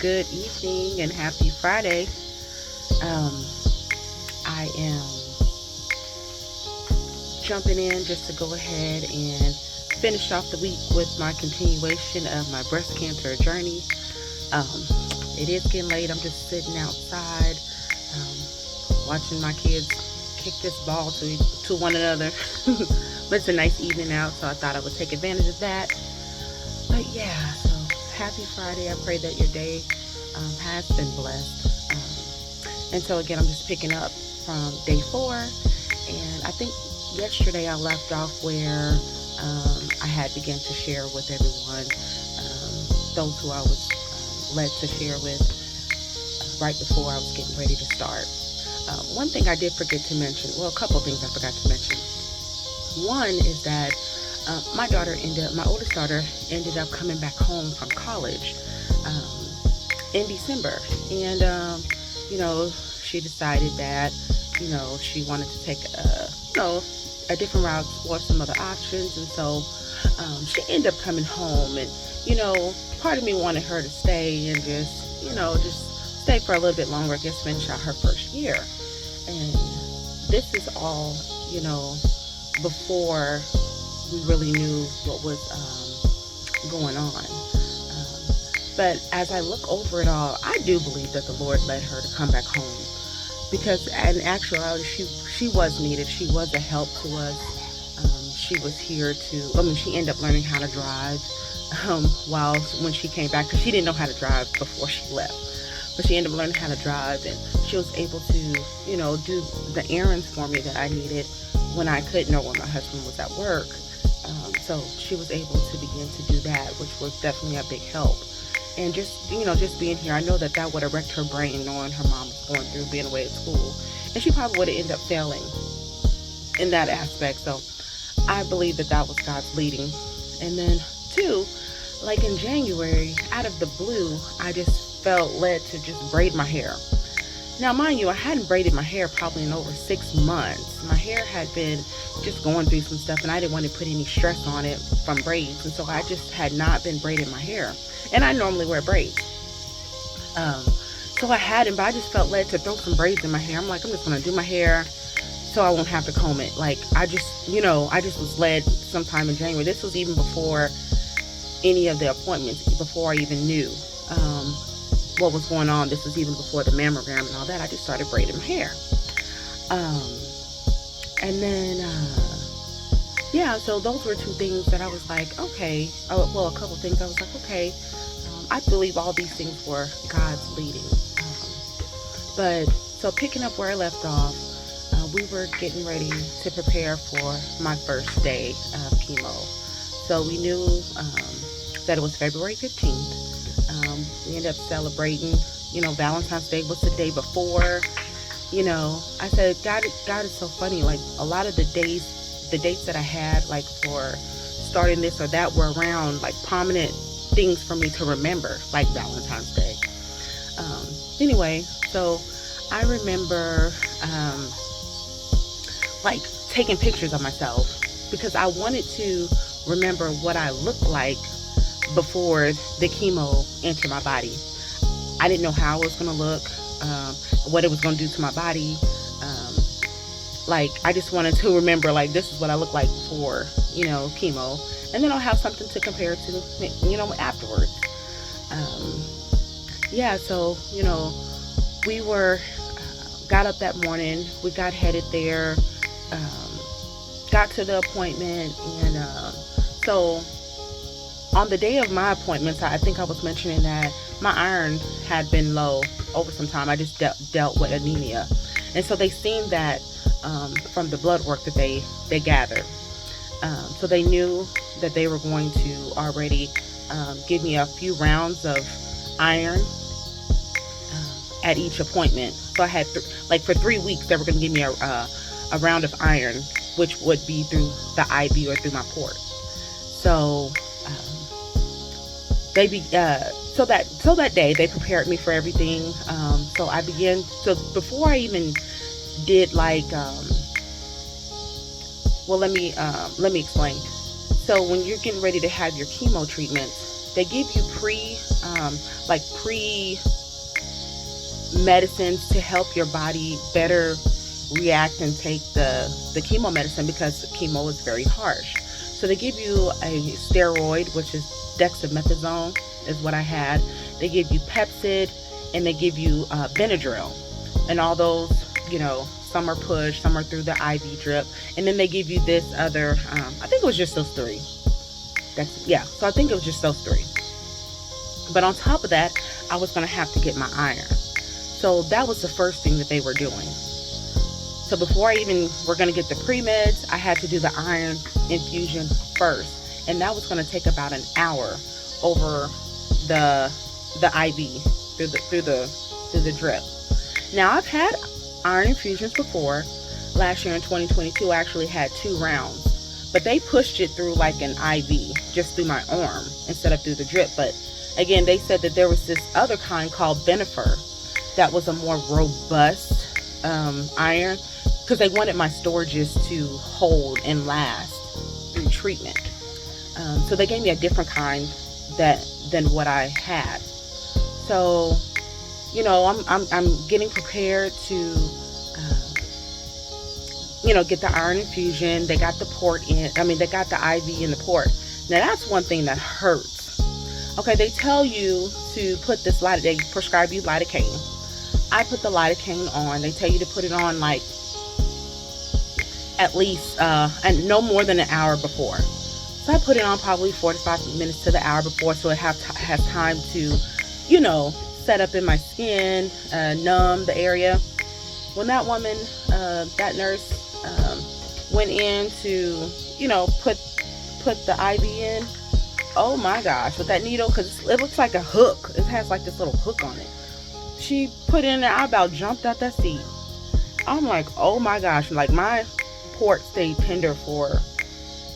Good evening and happy Friday. I am jumping in just to go ahead and finish off the week with my continuation of my breast cancer journey. Um, it is getting late. I'm just sitting outside, watching my kids kick this ball to one another. But it's a nice evening out, so I thought I would take advantage of that. But yeah, so happy Friday. I pray that your day has been blessed. And so again, I'm just picking up from day 4. And I think yesterday I left off where I had begun to share with everyone, those who I was led to share with right before I was getting ready to start. One thing I did forget to mention, well, a couple things I forgot to mention. One is that my oldest daughter ended up coming back home from college in December. And, she decided that, she wanted to take, a different route, explore some other options. And so she ended up coming home. And, part of me wanted her to stay and just stay for a little bit longer, I guess, finish out her first year. And this is all, before we really knew what was going on. But as I look over it all, I do believe that the Lord led her to come back home, because in actuality, she was needed. She was a help to us. She was here she ended up learning how to drive when she came back, because she didn't know how to drive before she left. But she ended up learning how to drive, and she was able to, do the errands for me that I needed when I couldn't, or when my husband was at work. So she was able to begin to do that, which was definitely a big help. And just being here, I know that would have wrecked her brain, knowing her mom was going through being away at school. And she probably would have ended up failing in that aspect. So I believe that was God's leading. And then 2, like in January, out of the blue, I just felt led to just braid my hair. Now, mind you, I hadn't braided my hair probably in over 6 months. My hair had been just going through some stuff, and I didn't want to put any stress on it from braids. And so I just had not been braiding my hair. And I normally wear braids. So I hadn't, but I just felt led to throw some braids in my hair. I'm like, I'm just going to do my hair so I won't have to comb it. Like, I just was led sometime in January. This was even before any of the appointments, before I even knew what was going on. This was even before the mammogram and all that. I just started braiding my hair. And then, so those were 2 things that I was like, okay. A couple things I was like, okay. I believe all these things were God's leading. So picking up where I left off, we were getting ready to prepare for my first day of chemo. So we knew that it was February 15th. We ended up celebrating, Valentine's Day was the day before. I said, God is so funny. Like, a lot of the dates that I had, like, for starting this or that, were around, like, prominent things for me to remember, like Valentine's Day. Anyway, so I remember, like, taking pictures of myself, because I wanted to remember what I looked like before the chemo entered my body. I didn't know how it was going to look, what it was going to do to my body. I just wanted to remember, like, this is what I look like before, chemo. And then I'll have something to compare to, afterwards. So, we got up that morning. We got headed there, got to the appointment. And so on the day of my appointments, I think I was mentioning that my iron had been low over some time. I just dealt with anemia. And so they seen that from the blood work that they gathered. So they knew that they were going to already give me a few rounds of iron at each appointment. So I had, for 3 weeks, they were going to give me a round of iron, which would be through the IV or through my port. So so that day they prepared me for everything. So I began. So before I even did let me explain. So when you're getting ready to have your chemo treatments, they give you pre medicines to help your body better react and take the chemo medicine, because chemo is very harsh. So they give you a steroid, which is dexamethasone is what I had. They give you Pepsid, and they give you Benadryl, and all those, some are pushed, some are through the IV drip, and then they give you this other, I think it was just those three. So I think it was just those three. But on top of that, I was going to have to get my iron. So that was the first thing that they were doing. So before I even were going to get the pre-meds, I had to do the iron infusion first. And that was going to take about an hour over the IV through the drip. Now, I've had iron infusions before. Last year in 2022, I actually had 2 rounds. But they pushed it through like an IV, just through my arm instead of through the drip. But again, they said that there was this other kind called Benifer that was a more robust iron, because they wanted my storages to hold and last through treatment. So they gave me a different kind than what I had. So, I'm getting prepared to, get the iron infusion. They got the they got the IV in the port. Now that's one thing that hurts. Okay, they tell you to put this they prescribe you lidocaine. I put the lidocaine on. They tell you to put it on like at least and no more than an hour before. So I put it on probably 45 minutes to the hour before, so it has time to, set up in my skin, numb the area. When that woman, that nurse, went in to, put the IV in, oh my gosh, with that needle, because it looks like a hook. It has like this little hook on it. She put it in there, I about jumped out that seat. I'm like, oh my gosh, like my port stayed tender for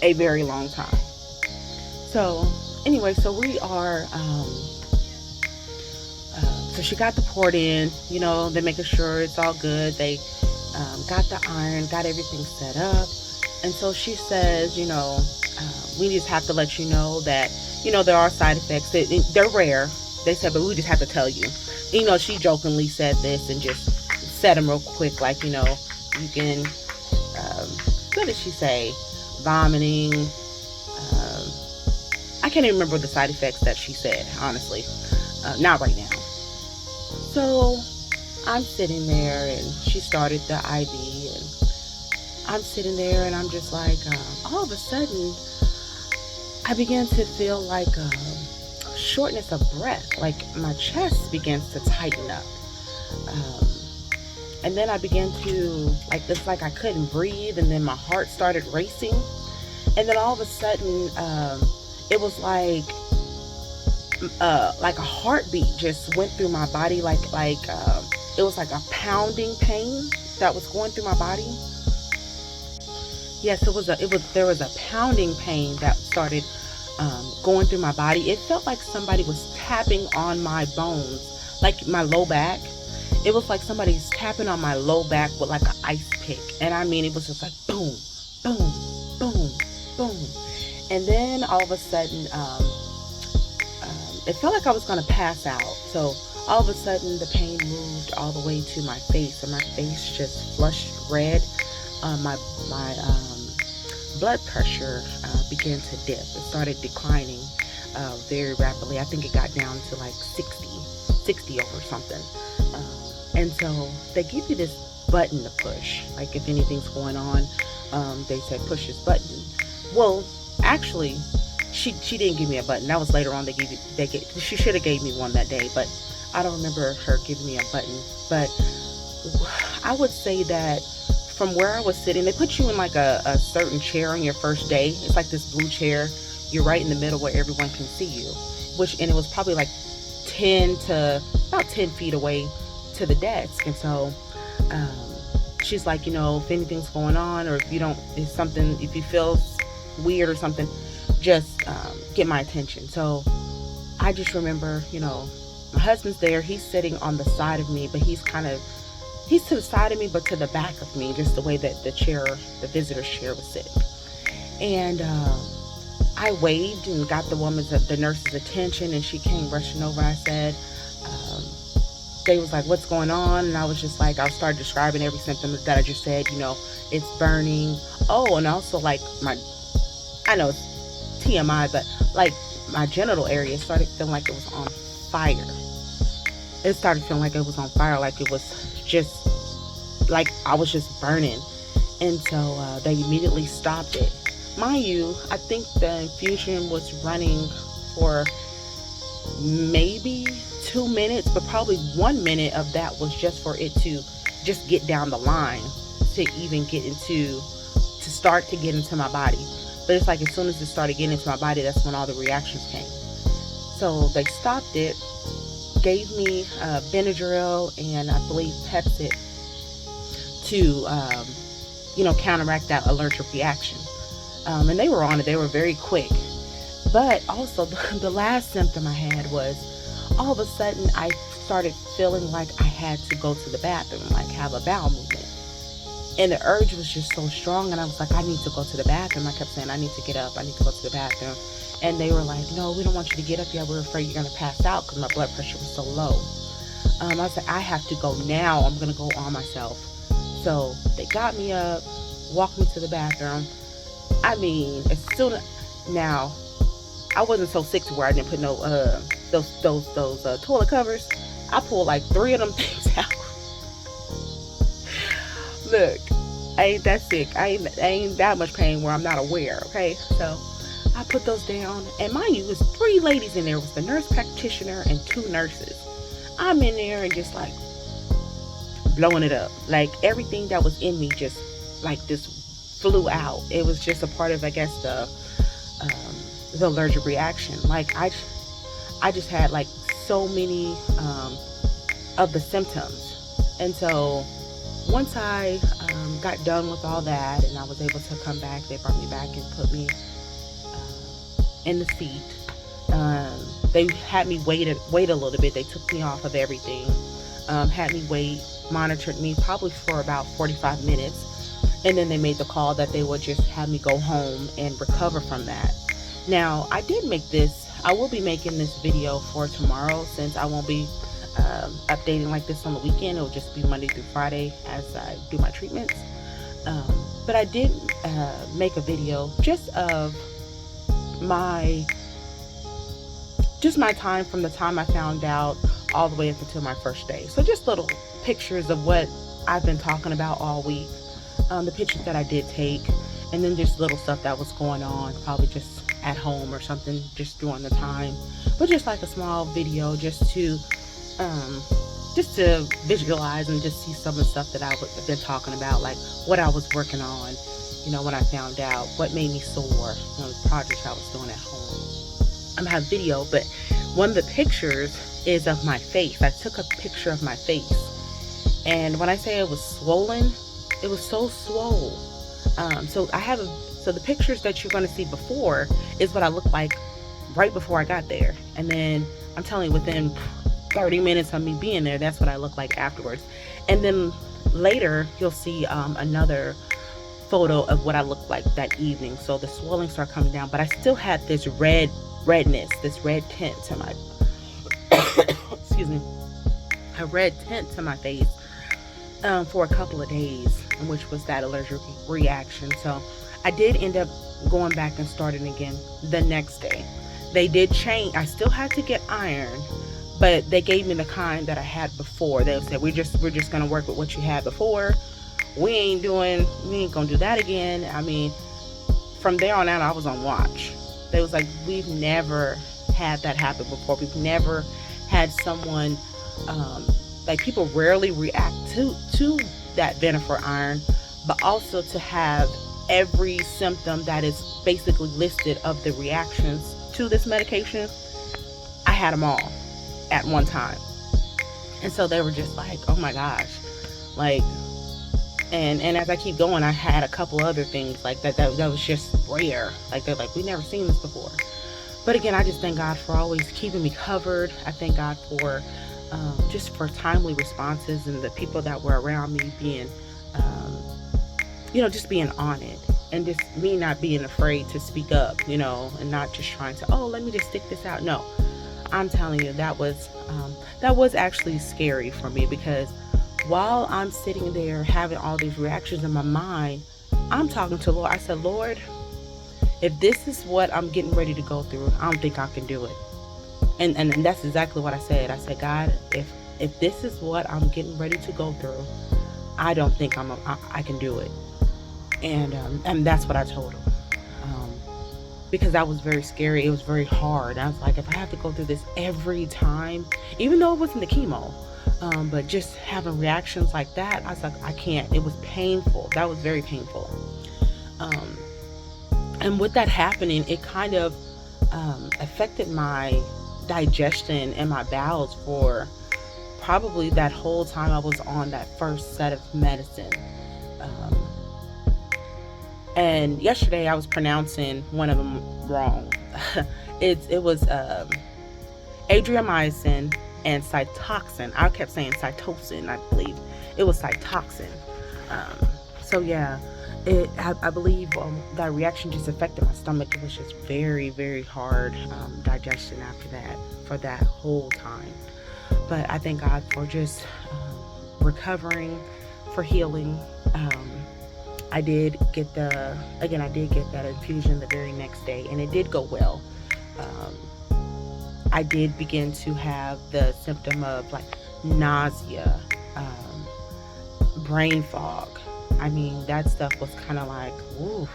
a very long time. So anyway, so we are, so she got the port in, they're making sure it's all good. They got the iron, got everything set up. And so she says, we just have to let you know that, there are side effects. They're rare. They said, but we just have to tell you. She jokingly said this and just said them real quick, like, you can, what did she say? Vomiting. I can't even remember the side effects that she said, honestly. Not right now. So I'm sitting there, and she started the IV, and I'm sitting there, and I'm just like, all of a sudden, I began to feel like shortness of breath, like my chest begins to tighten up. And then I began to, it's like I couldn't breathe, and then my heart started racing. And then all of a sudden, it was like a heartbeat just went through my body, it was like a pounding pain that was going through my body. Yes, there was a pounding pain that started going through my body. It felt like somebody was tapping on my bones, like my low back. It was like somebody's tapping on my low back with like an ice pick. And I mean, it was just like boom, boom, boom, boom. And then all of a sudden, it felt like I was going to pass out. So all of a sudden, the pain moved all the way to my face, and my face just flushed red. My blood pressure began to dip. It started declining very rapidly. I think it got down to like 60 over something. And so they give you this button to push, like if anything's going on. They said push this button. Well, actually, she didn't give me a button. That was later on. She should have gave me one that day, but I don't remember her giving me a button. But I would say that from where I was sitting, they put you in like a certain chair on your first day. It's like this blue chair. You're right in the middle where everyone can see you. And it was probably like about 10 feet away to the desk. And so she's like, if anything's going on, or if you feel weird or something, just get my attention. So I just remember, my husband's there. He's sitting on the side of me, but he's to the side of me, but to the back of me, just the way that the visitor's chair was sitting. And I waved and got the nurse's attention, and she came rushing over. I said, um, they was like, "What's going on?" And I was just like, I started describing every symptom that I just said. It's burning. Oh, and also like I know it's TMI, but like my genital area started feeling like it was on fire. It started feeling like it was on fire, like it was just like I was just burning. And so they immediately stopped it. Mind you, I think the infusion was running for maybe 2 minutes, but probably 1 minute of that was just for it to just get down the line to even to start to get into my body. But it's like as soon as it started getting into my body, that's when all the reactions came. So they stopped it, gave me Benadryl and I believe Pepsid to counteract that allergic reaction. And they were on it. They were very quick. But also the last symptom I had was all of a sudden I started feeling like I had to go to the bathroom, like have a bowel movement. And the urge was just so strong, and I was like, I need to go to the bathroom. I kept saying, I need to get up. I need to go to the bathroom. And they were like, no, we don't want you to get up yet. We're afraid you're going to pass out because my blood pressure was so low. I was like, I have to go now. I'm going to go on myself. So they got me up, walked me to the bathroom. I mean, now, I wasn't so sick to where I didn't put no those toilet covers. I pulled like 3 of them things out. Look, I ain't that sick. I ain't that much pain where I'm not aware. Okay, so I put those down, and mind you, it was 3 ladies in there. It was the nurse practitioner and 2 nurses. I'm in there and just like blowing it up. Like everything that was in me just like this flew out. It was just a part of, I guess, the allergic reaction. Like I just had like so many of the symptoms. And so once I got done with all that and I was able to come back, they brought me back and put me in the seat. They had me wait a little bit. They took me off of everything, had me wait, monitored me probably for about 45 minutes. And then they made the call that they would just have me go home and recover from that. Now, I will be making this video for tomorrow, since I won't be updating like this on the weekend. It'll just be Monday through Friday as I do my treatments. But I did make a video just of my time from the time I found out all the way up until my first day. So just little pictures of what I've been talking about all week, the pictures that I did take, and then just little stuff that was going on, probably just at home or something, just during the time. But just like a small video, just to visualize and just see some of the stuff that I've been talking about, like what I was working on, when I found out, what made me sore, the projects I was doing at home. I'm gonna have video, but one of the pictures is of my face. I took a picture of my face, and when I say it was swollen, it was so swole. So the pictures that you're going to see before is what I looked like right before I got there. And then I'm telling you, within 30 minutes of me being there, that's what I look like afterwards. And then later you'll see another photo of what I looked like that evening. So the swelling started coming down, but I still had this redness, this red tint to my excuse me, a red tint to my face for a couple of days, which was that allergic reaction. So I did end up going back and starting again the next day. They did change. I still had to get iron, but they gave me the kind that I had before. They said, we're just gonna work with what you had before. We ain't gonna do that again. I mean, from there on out, I was on watch. They was like, we've never had that happen before. We've never had someone, like, people rarely react to that Venifer iron, but also to have every symptom that is basically listed of the reactions to this medication, I had them all at one time. And so they were just like, oh my gosh, like, and as I keep going, I had a couple other things like that was just rare. Like, they're like, we never seen this before. But again, I just thank God for always keeping me covered. I thank God for just for timely responses, and the people that were around me being just being on it. and just me not being afraid to speak up, and not just trying to, oh, let me just stick this out. No, I'm telling you, that was actually scary for me, because while I'm sitting there having all these reactions in my mind, I'm talking to the Lord. I said, Lord, if this is what I'm getting ready to go through, I don't think I can do it. And that's exactly what I said. I said, God, if this is what I'm getting ready to go through, I don't think I can do it. And that's what I told him. Because that was very scary. It was very hard. I was like, if I have to go through this every time, even though it wasn't the chemo, but just having reactions like that, I was like, I can't. It was painful. That was very painful. And with that happening, it kind of affected my digestion and my bowels for probably that whole time I was on that first set of medicine. And yesterday I was pronouncing one of them wrong. It was adriamycin and cytoxin. I kept saying cytoxin, I believe. It was cytoxin. So yeah, I believe that reaction just affected my stomach. It was just very, very hard digestion after that, for that whole time. But I thank God for just recovering, for healing. I did get that infusion the very next day, and it did go well. I did begin to have the symptom of like nausea, brain fog. I mean, that stuff was kind of like, ooh,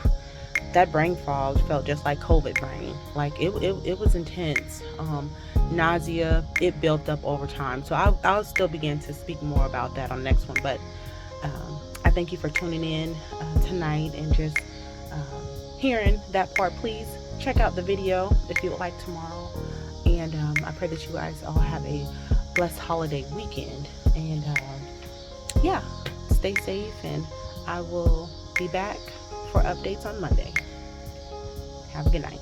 that brain fog felt just like COVID brain. Like it was intense. Nausea, it built up over time. So I'll still begin to speak more about that on the next one. But I thank you for tuning in tonight and just hearing that part. Please check out the video if you would like tomorrow. And I pray that you guys all have a blessed holiday weekend. And yeah, stay safe, and I will be back for updates on Monday. Have a good night.